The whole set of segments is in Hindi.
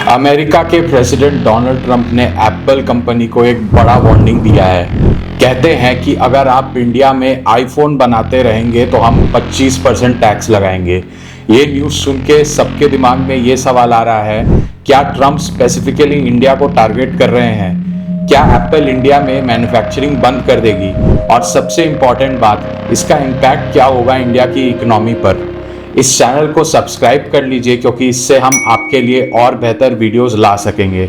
अमेरिका के प्रेसिडेंट डोनाल्ड ट्रंप ने एप्पल कंपनी को एक बड़ा वार्निंग दिया है। कहते हैं कि अगर आप इंडिया में आईफोन बनाते रहेंगे तो हम 25% टैक्स लगाएंगे। ये न्यूज़ सुन के सबके दिमाग में ये सवाल आ रहा है, क्या ट्रंप स्पेसिफिकली इंडिया को टारगेट कर रहे हैं? क्या एप्पल इंडिया में मैन्युफैक्चरिंग बंद कर देगी? और सबसे इम्पॉर्टेंट बात, इसका इम्पैक्ट क्या होगा इंडिया की इकोनॉमी पर? इस चैनल को सब्सक्राइब कर लीजिए क्योंकि इससे हम आपके लिए और बेहतर वीडियोस ला सकेंगे।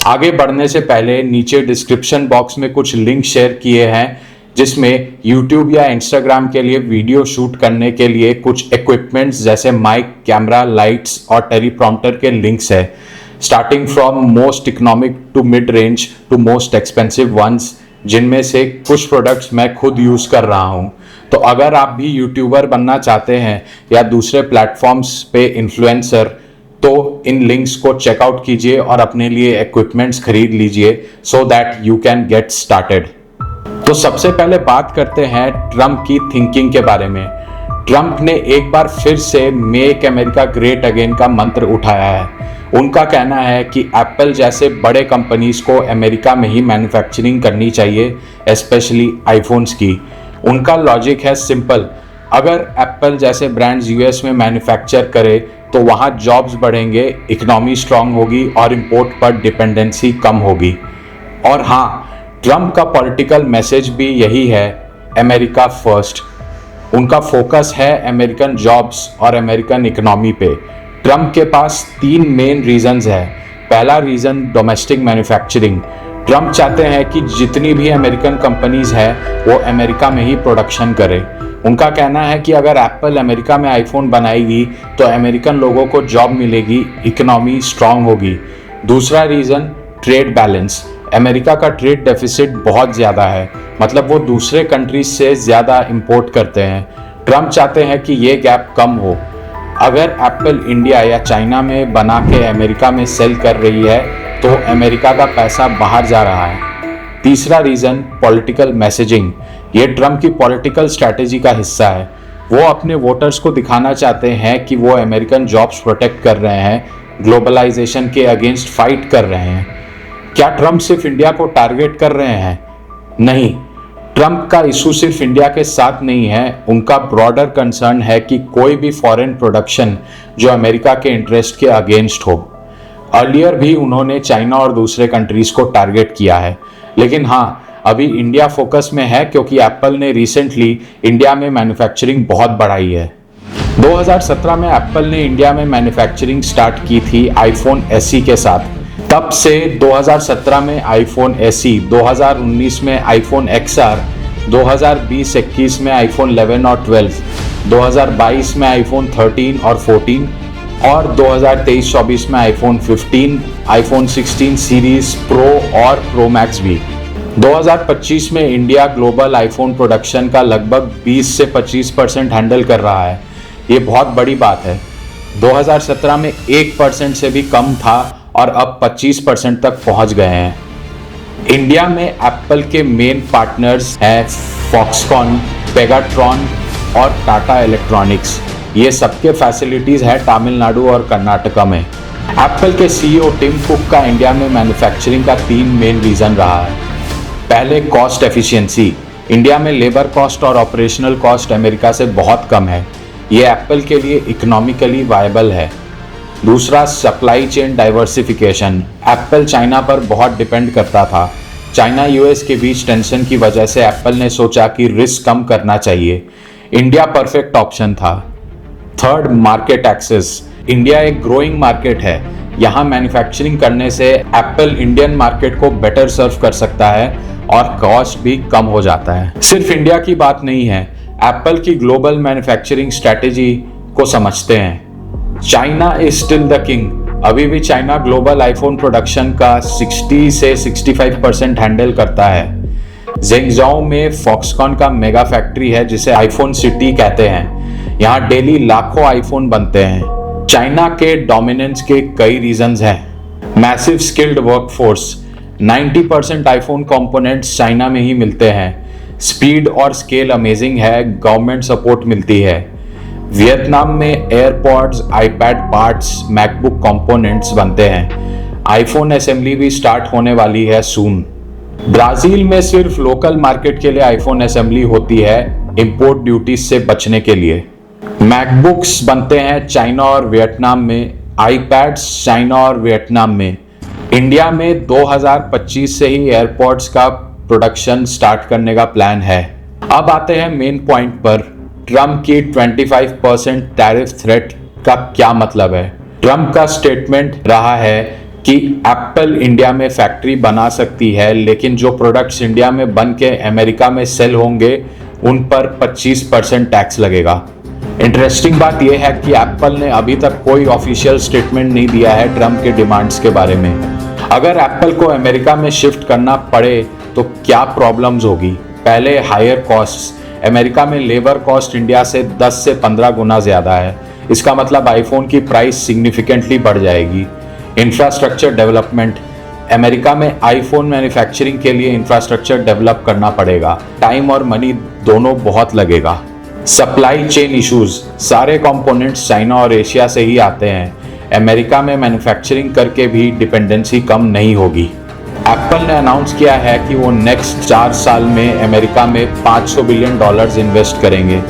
आगे बढ़ने से पहले नीचे डिस्क्रिप्शन बॉक्स में कुछ लिंक शेयर किए हैं जिसमें YouTube या Instagram के लिए वीडियो शूट करने के लिए कुछ इक्विपमेंट्स जैसे माइक, कैमरा, लाइट्स और टेलीप्रॉम्प्टर के लिंक्स है, starting from most economic to mid range to most expensive ones, जिनमें से कुछ प्रोडक्ट्स मैं खुद यूज़ कर रहा हूँ। तो अगर आप भी यूट्यूबर बनना चाहते हैं या दूसरे प्लेटफॉर्म्स पे इन्फ्लुएंसर, तो इन लिंक्स को चेकआउट कीजिए और अपने लिए इक्विपमेंट्स खरीद लीजिए so that you can get started. तो सबसे पहले बात करते हैं ट्रंप की थिंकिंग के बारे में। ट्रंप ने एक बार फिर से मेक अमेरिका ग्रेट अगेन का मंत्र उठाया है। उनका कहना है कि एप्पल जैसे बड़े कंपनीज को अमेरिका में ही मैन्युफैक्चरिंग करनी चाहिए, स्पेशली आईफोन्स की। उनका लॉजिक है सिंपल, अगर एप्पल जैसे ब्रांड्स यूएस में मैन्युफैक्चर करे तो वहाँ जॉब्स बढ़ेंगे, इकोनॉमी स्ट्रांग होगी और इंपोर्ट पर डिपेंडेंसी कम होगी। और हाँ, ट्रंप का पॉलिटिकल मैसेज भी यही है, अमेरिका फर्स्ट। उनका फोकस है अमेरिकन जॉब्स और अमेरिकन इकोनॉमी पे। ट्रंप के पास 3 मेन रीजंस है। पहला रीजन डोमेस्टिक मैन्युफैक्चरिंग। ट्रंप चाहते हैं कि जितनी भी अमेरिकन कंपनीज हैं वो अमेरिका में ही प्रोडक्शन करें। उनका कहना है कि अगर एप्पल अमेरिका में आईफोन बनाएगी तो अमेरिकन लोगों को जॉब मिलेगी, इकोनॉमी स्ट्रांग होगी। दूसरा रीज़न ट्रेड बैलेंस। अमेरिका का ट्रेड डेफिसिट बहुत ज़्यादा है, मतलब वो दूसरे कंट्रीज से ज़्यादा इंपोर्ट करते हैं। ट्रंप चाहते हैं कि ये गैप कम हो। अगर एप्पल इंडिया या चाइना में बना के अमेरिका में सेल कर रही है तो अमेरिका का पैसा बाहर जा रहा है। तीसरा रीज़न पॉलिटिकल मैसेजिंग। ये ट्रंप की पॉलिटिकल स्ट्रैटेजी का हिस्सा है। वो अपने वोटर्स को दिखाना चाहते हैं कि वो अमेरिकन जॉब्स प्रोटेक्ट कर रहे हैं, ग्लोबलाइजेशन के अगेंस्ट फाइट कर रहे हैं। क्या ट्रंप सिर्फ इंडिया को टारगेट कर रहे हैं? नहीं, ट्रंप का इशू सिर्फ इंडिया के साथ नहीं है। उनका ब्रॉडर कंसर्न है कि कोई भी फॉरेन प्रोडक्शन जो अमेरिका के इंटरेस्ट के अगेंस्ट हो। अर्लियर भी उन्होंने चाइना और दूसरे कंट्रीज को टारगेट किया है, लेकिन हाँ, अभी इंडिया फोकस में है क्योंकि एप्पल ने रिसेंटली इंडिया में मैन्युफैक्चरिंग बहुत बढ़ाई है। 2017 में एप्पल ने इंडिया में मैन्युफैक्चरिंग स्टार्ट की थी आईफोन SE के साथ। तब से 2017 में आईफोन SE, 2019 में आईफोन XR, 2020-21 में आईफोन 11 और 12, 2022 में आईफोन 13 और 14 और 2023-24 में आईफोन 15, आईफोन 16 सीरीज प्रो और प्रो मैक्स भी। 2025 में इंडिया ग्लोबल आईफोन प्रोडक्शन का लगभग 20 से 25% हैंडल कर रहा है। ये बहुत बड़ी बात है। 2017 में 1% से भी कम था और अब 25% तक पहुंच गए हैं। इंडिया में एप्पल के मेन पार्टनर्स हैं फॉक्सकॉन, पेगाट्रॉन और टाटा इलेक्ट्रॉनिक्स। ये सबके फैसिलिटीज़ है तमिलनाडु और कर्नाटका में। एप्पल के CEO टिम कुक का इंडिया में मैन्युफैक्चरिंग का 3 मेन रीज़न रहा है। पहले कॉस्ट एफिशिएंसी। इंडिया में लेबर कॉस्ट और ऑपरेशनल कॉस्ट अमेरिका से बहुत कम है। ये एप्पल के लिए इकोनॉमिकली वायबल है। दूसरा supply chain diversification. Apple China पर बहुत डिपेंड करता था। चाइना US के बीच टेंशन की वजह से एप्पल ने सोचा कि रिस्क कम करना चाहिए। इंडिया परफेक्ट ऑप्शन था। Third, market access. इंडिया एक ग्रोइंग मार्केट है। यहाँ मैन्युफैक्चरिंग करने से एप्पल इंडियन मार्केट को बेटर सर्व कर सकता है और कॉस्ट भी कम हो जाता है। सिर्फ इंडिया की बात नहीं है, एप्पल की ग्लोबल मैन्युफैक्चरिंग स्ट्रैटेजी को समझते हैं। China is still the king. अभी भी चाइना ग्लोबल आईफोन प्रोडक्शन का 60 से 65% हैंडल करता है। ज़ेंगझाओ में फॉक्सकॉन का मेगा फैक्ट्री है जिसे आईफोन सिटी कहते हैं। यहाँ डेली लाखों आईफोन बनते हैं। चाइना के डोमिनेंस के कई रीजंस हैं। Massive skilled workforce. 90% iPhone components China में ही मिलते हैं। स्पीड और स्केल अमेजिंग है, गवर्नमेंट सपोर्ट मिलती है। वियतनाम में AirPods, iPad parts, MacBook components बनते हैं। आईफोन असेंबली भी स्टार्ट होने वाली है सून। ब्राजील में सिर्फ लोकल मार्केट के लिए आईफोन असेंबली होती है, इंपोर्ट ड्यूटीज से बचने के लिए। मैकबुक्स बनते हैं चाइना और वियतनाम में, आईपैड्स चाइना और वियतनाम में। इंडिया में 2025 से ही एयरपोर्ट्स का प्रोडक्शन स्टार्ट करने का प्लान है। अब आते हैं मेन पॉइंट पर। ट्रम्प की 25% टैरिफ थ्रेट का क्या मतलब है? ट्रम्प का स्टेटमेंट रहा है कि एप्पल इंडिया में फैक्ट्री बना सकती है, लेकिन जो प्रोडक्ट्स इंडिया में बन के अमेरिका में सेल होंगे उन पर 25% टैक्स लगेगा। इंटरेस्टिंग बात यह है कि एप्पल ने अभी तक कोई ऑफिशियल स्टेटमेंट नहीं दिया है ट्रम्प के डिमांड्स के बारे में। अगर एप्पल को अमेरिका में शिफ्ट करना पड़े तो क्या प्रॉब्लम्स होगी? पहले हायर कॉस्ट्स। अमेरिका में लेबर कॉस्ट इंडिया से 10 से 15 गुना ज़्यादा है। इसका मतलब आईफोन की प्राइस सिग्निफिकेंटली बढ़ जाएगी। Infrastructure development. अमेरिका में आईफोन मैन्युफैक्चरिंग के लिए इंफ्रास्ट्रक्चर डेवलप करना पड़ेगा। टाइम और मनी दोनों बहुत लगेगा। Supply chain issues. सारे कंपोनेंट्स चाइना और एशिया से ही आते हैं। अमेरिका में मैन्युफैक्चरिंग करके भी डिपेंडेंसी कम नहीं होगी। एप्पल ने अनाउंस किया है कि वो नेक्स्ट 4 साल में अमेरिका में $500 बिलियन इन्वेस्ट करेंगे।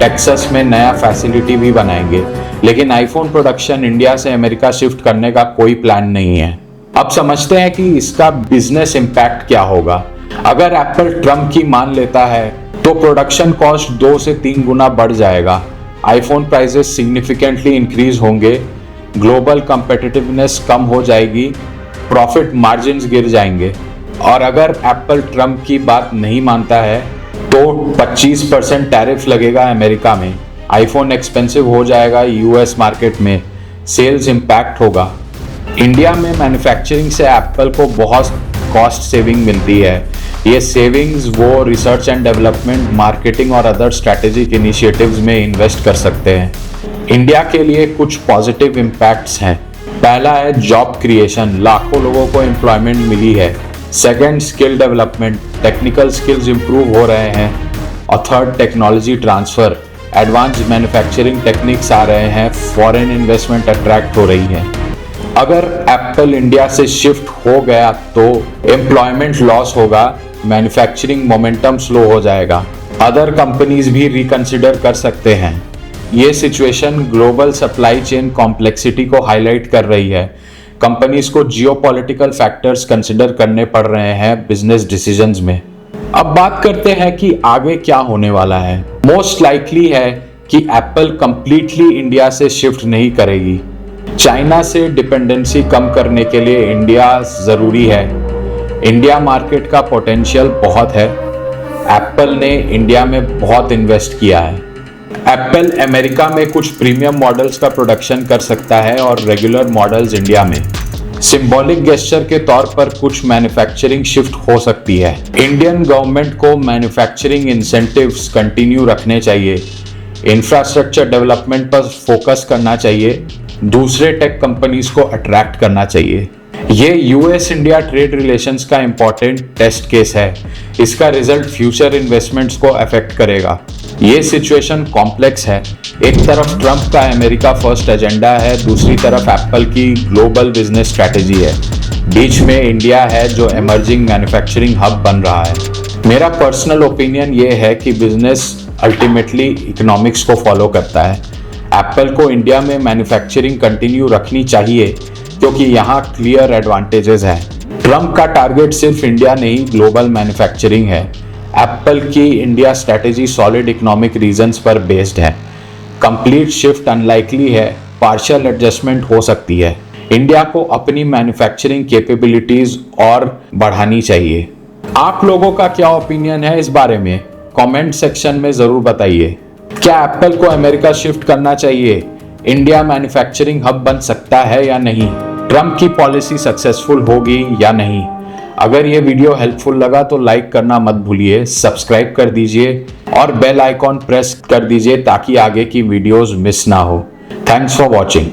टेक्सास में नया फैसिलिटी भी बनाएंगे, लेकिन आईफोन प्रोडक्शन इंडिया से अमेरिका शिफ्ट करने का कोई प्लान नहीं है। अब समझते हैं कि इसका बिजनेस इंपैक्ट क्या होगा। अगर एप्पल ट्रम्प की मान लेता है तो प्रोडक्शन कॉस्ट 2 से 3 गुना बढ़ जाएगा। आईफोन प्राइसेस सिग्निफिकेंटली इंक्रीज होंगे, ग्लोबल कंपेटिटिवनेस कम हो जाएगी, प्रॉफिट मार्जिन्स गिर जाएंगे। और अगर एप्पल ट्रम्प की बात नहीं मानता है तो 25% टैरिफ लगेगा अमेरिका में। आईफोन एक्सपेंसिव हो जाएगा यूएस मार्केट में, सेल्स इंपैक्ट होगा। इंडिया में मैन्युफैक्चरिंग से एप्पल को बहुत कॉस्ट सेविंग मिलती है। ये सेविंग्स वो रिसर्च एंड डेवलपमेंट, मार्केटिंग और अदर स्ट्रैटेजिक इनिशिएटिव्स में इन्वेस्ट कर सकते हैं। इंडिया के लिए कुछ पॉजिटिव इम्पैक्ट्स हैं। पहला है जॉब क्रिएशन, लाखों लोगों को एम्प्लॉयमेंट मिली है। Second, skill development, technical skills improve हो रहे हैं। और third, technology transfer, advance manufacturing techniques आ रहे हैं, फॉरेन इन्वेस्टमेंट अट्रैक्ट हो रही है। अगर एप्पल इंडिया से शिफ्ट हो गया तो एम्प्लॉयमेंट लॉस होगा, मैन्युफैक्चरिंग मोमेंटम स्लो हो जाएगा। अदर कंपनीज भी रिकंसिडर कर सकते हैं। ये situation global supply chain complexity को हाईलाइट कर रही है। कंपनीज को जियोपॉलिटिकल फैक्टर्स कंसिडर करने पड़ रहे हैं बिजनेस डिसीजंस में। अब बात करते हैं कि आगे क्या होने वाला है। मोस्ट लाइकली है कि एप्पल कंप्लीटली इंडिया से शिफ्ट नहीं करेगी। चाइना से डिपेंडेंसी कम करने के लिए इंडिया जरूरी है। इंडिया मार्केट का पोटेंशियल बहुत है। एप्पल ने इंडिया में बहुत इन्वेस्ट किया है। एप्पल अमेरिका में कुछ प्रीमियम मॉडल्स का प्रोडक्शन कर सकता है और रेगुलर मॉडल्स इंडिया में। सिंबॉलिक गेस्चर के तौर पर कुछ मैन्युफैक्चरिंग शिफ्ट हो सकती है। इंडियन गवर्नमेंट को मैन्युफैक्चरिंग इंसेंटिव्स कंटिन्यू रखने चाहिए। इंफ्रास्ट्रक्चर डेवलपमेंट पर फोकस करना चाहिए। दूसरे टेक कंपनीज को अट्रैक्ट करना चाहिए। ये यूएस इंडिया ट्रेड रिलेशंस का इंपॉर्टेंट टेस्ट केस है। इसका रिजल्ट फ्यूचर इन्वेस्टमेंट्स को अफेक्ट करेगा। ये सिचुएशन कॉम्प्लेक्स है। एक तरफ ट्रम्प का अमेरिका फर्स्ट एजेंडा है, दूसरी तरफ एप्पल की ग्लोबल बिजनेस स्ट्रैटेजी है। बीच में इंडिया है जो इमर्जिंग मैन्युफैक्चरिंग हब बन रहा है। मेरा पर्सनल ओपिनियन ये है कि बिजनेस अल्टीमेटली इकोनॉमिक्स को फॉलो करता है। एप्पल को इंडिया में मैन्युफैक्चरिंग कंटिन्यू रखनी चाहिए क्योंकि यहाँ क्लियर एडवांटेजेस हैं। ट्रम्प का टारगेट सिर्फ इंडिया नहीं, ग्लोबल मैन्युफैक्चरिंग है। एप्पल की India strategy solid economic reasons पर बेस्ड है। कंप्लीट शिफ्ट अनलाइकली है, पार्शियल एडजस्टमेंट हो सकती है। इंडिया को अपनी मैन्युफैक्चरिंग कैपेबिलिटीज और बढ़ानी चाहिए। आप लोगों का क्या ओपिनियन है इस बारे में? कमेंट सेक्शन में जरूर बताइए। क्या एप्पल को अमेरिका शिफ्ट करना चाहिए? इंडिया मैन्युफैक्चरिंग हब बन सकता है या नहीं? ट्रम्प की पॉलिसी सक्सेसफुल होगी या नहीं? अगर ये वीडियो हेल्पफुल लगा तो लाइक करना मत भूलिए, सब्सक्राइब कर दीजिए और बेल आइकॉन प्रेस कर दीजिए ताकि आगे की वीडियोस मिस ना हो। Thanks for watching.